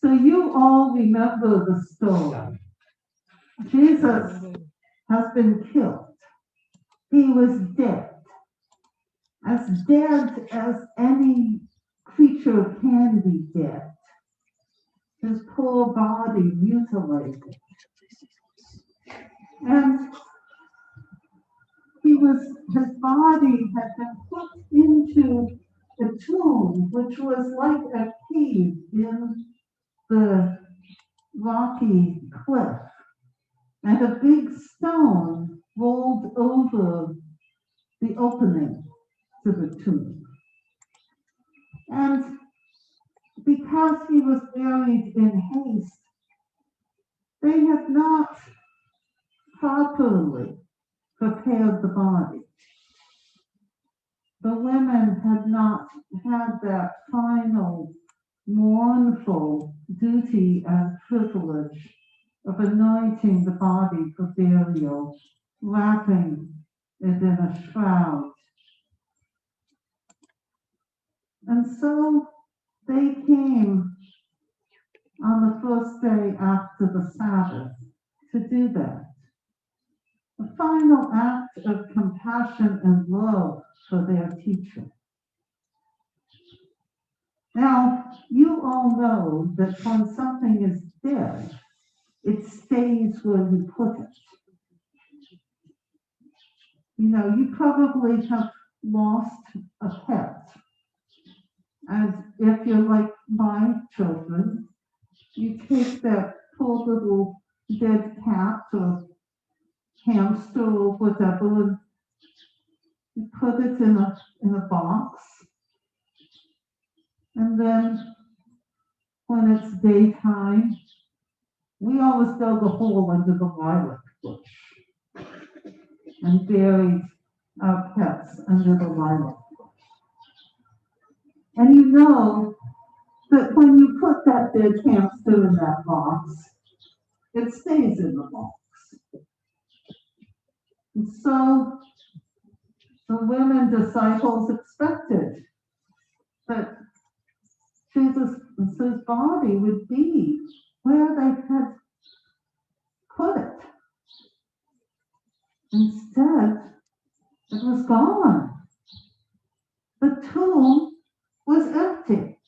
So you all remember the story. Jesus has been killed. He was dead as any creature can be dead. His poor body mutilated. And his body had been put into a tomb, which was like a cave in the rocky cliff. And a big stone rolled over the opening to the tomb. And because he was buried in haste, they had not properly prepared the body. The women had not had that final mournful duty and privilege of anointing the body for burial, wrapping it in a shroud. And so they came on the first day after the Sabbath to do that. A final act of compassion and love for their teacher. Now, you all know that when something is dead, it stays where you put it. You know, you probably have lost a pet. And if you're like my children, you take that poor little dead cat or hamster or whatever, and you put it in a box. And then when it's daytime, we always dug a hole under the lilac bush and buried our pets under the lilac bush. And you know that when you put that dead hamster in that box, it stays in the box. And so the women disciples expected that Jesus' body would be where they had put it. Instead, it was gone. The tomb was empty.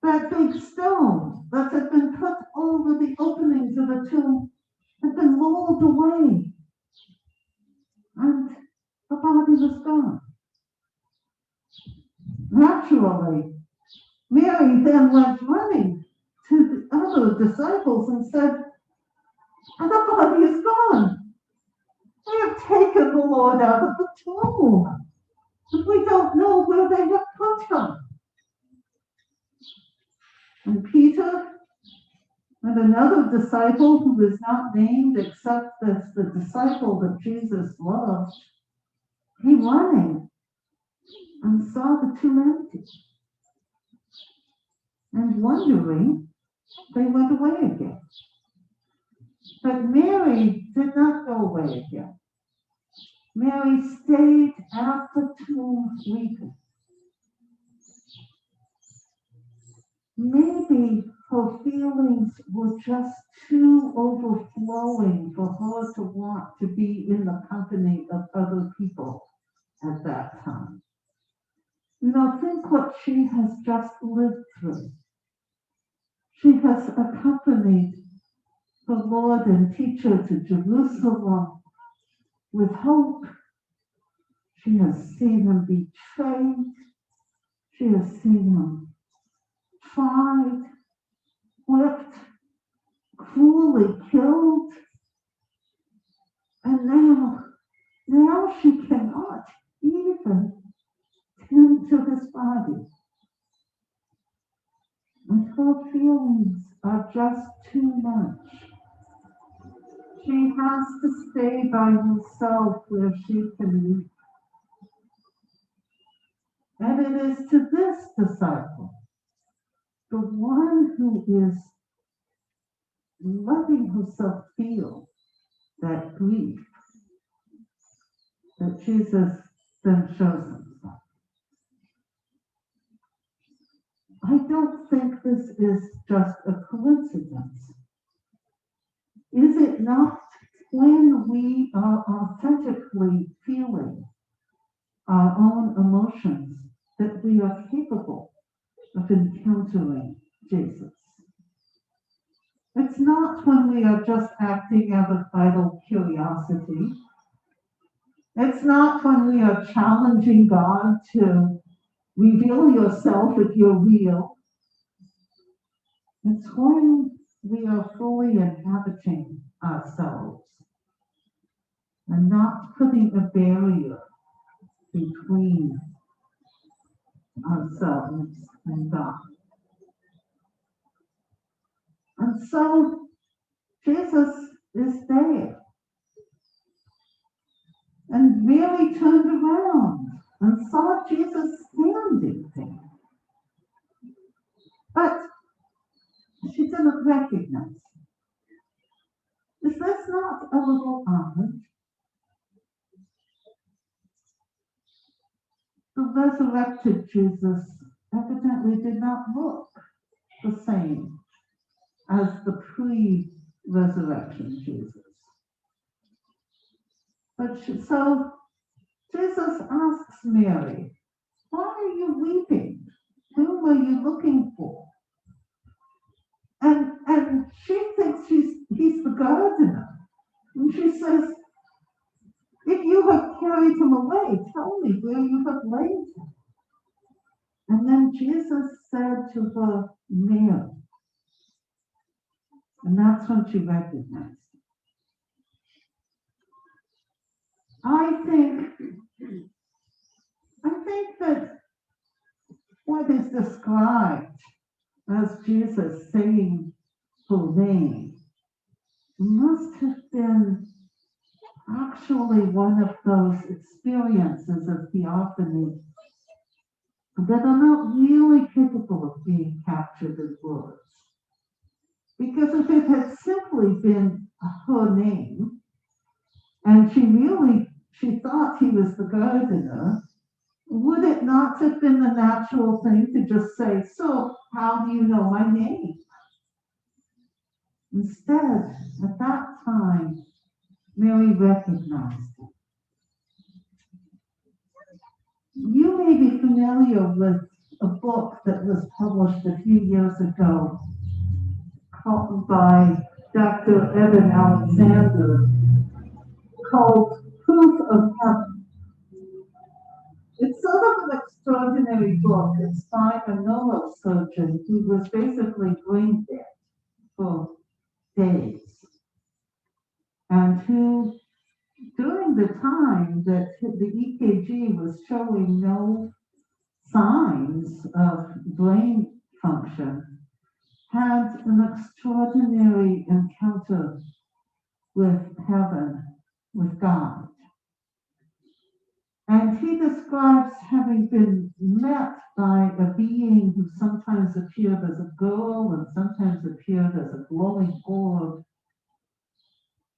That big stone that had been put over the openings of the tomb had been rolled away. And the body was gone. Naturally, Mary then went running to the other disciples and said, "And the body is gone. We have taken the Lord out of the tomb, but we don't know where they have put him." And Peter and another disciple who is not named except as the disciple that Jesus loved, came running and saw the tomb empty. And wondering, they went away again. But Mary did not go away again. Mary stayed at the tomb weeping. Maybe her feelings were just too overflowing for her to want to be in the company of other people at that time. You know, think what she has just lived through. She has accompanied the Lord and teacher to Jerusalem with hope. She has seen him betrayed. She has seen him tried, whipped, cruelly killed. And now she cannot even tend to his body. And her feelings are just too much. She has to stay by herself where she can weep. And it is to this disciple, the one who is letting herself feel that grief, that Jesus then shows himself. I don't think this is just a coincidence? Is it not when we are authentically feeling our own emotions that we are capable of encountering Jesus? It's not when we are just acting out of idle curiosity. It's not when we are challenging God to reveal yourself if you're real. It's when we are fully inhabiting ourselves and not putting a barrier between ourselves and God. And so Jesus is there. And Mary turned around and saw Jesus standing there. But she didn't recognize him. Is this not a little odd? The resurrected Jesus evidently did not look the same as the pre-resurrection Jesus. So Jesus asks Mary, why are you weeping? Whom are you looking for? And she thinks he's the gardener. And she says, if you have carried him away, tell me where you have laid him. And then Jesus said to her, Mary. And that's when she recognized him. I think that what is described as Jesus saying her name must have been actually one of those experiences of theophany that are not really capable of being captured in words. Because if it had simply been her name, and she thought he was the gardener, would it not have been the natural thing to just say, so how do you know my name? Instead, at that time, Mary recognized him. You may be familiar with a book that was published a few years ago by Dr. Evan Alexander called Proof of Heaven. It's sort of an extraordinary book. It's by a neurosurgeon who was basically brain dead for days, and who, during the time that the EKG was showing no signs of brain function, had an extraordinary encounter with heaven, with God. And he describes having been met by a being who sometimes appeared as a girl and sometimes appeared as a glowing orb,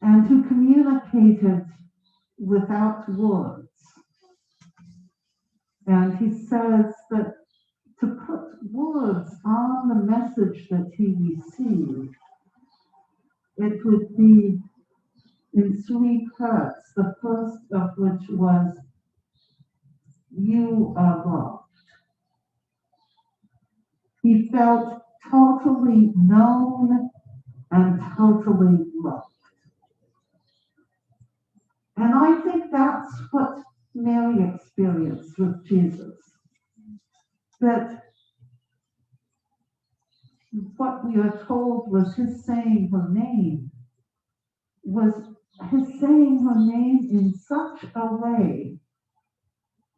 and who communicated without words. And he says that to put words on the message that he received, it would be in 3 parts, the first of which was, you are loved. He felt totally known and totally loved. And I think that's what Mary experienced with Jesus. That what we are told was his saying her name was his saying her name in such a way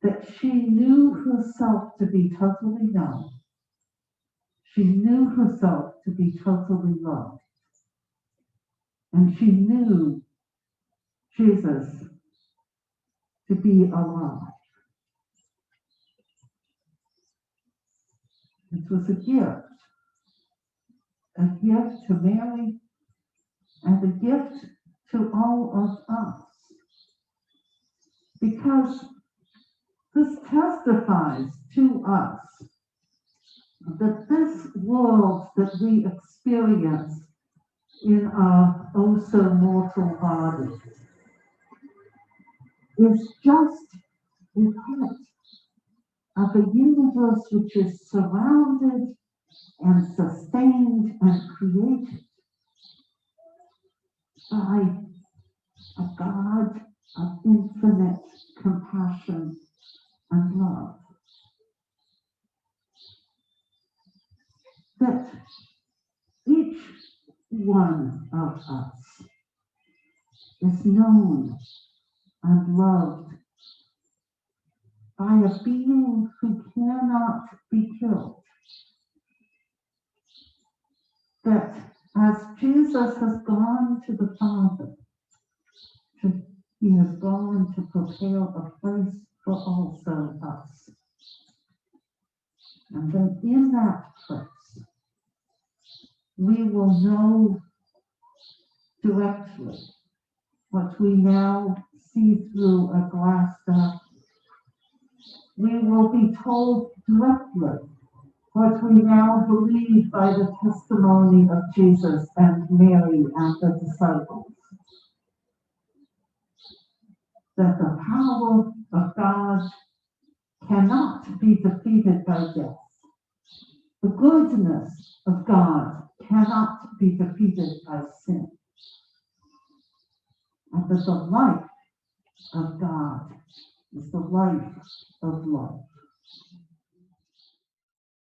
that she knew herself to be totally known. She knew herself to be totally loved. And she knew Jesus to be alive. It was a gift to Mary and a gift to all of us. Because this testifies to us that this world that we experience in our oh so mortal body is just a part of a universe which is surrounded and sustained and created by a God of infinite compassion and love. That each one of us is known and loved by a being who cannot be killed. That as Jesus has gone to the Father, he has gone to prepare a place for also us. And then in that place, we will know directly what we now see through a glass darkness. We will be told directly what we now believe by the testimony of Jesus and Mary and the disciples. That the power of God cannot be defeated by death. The goodness of God cannot be defeated by sin. And that the life of God is the life of love.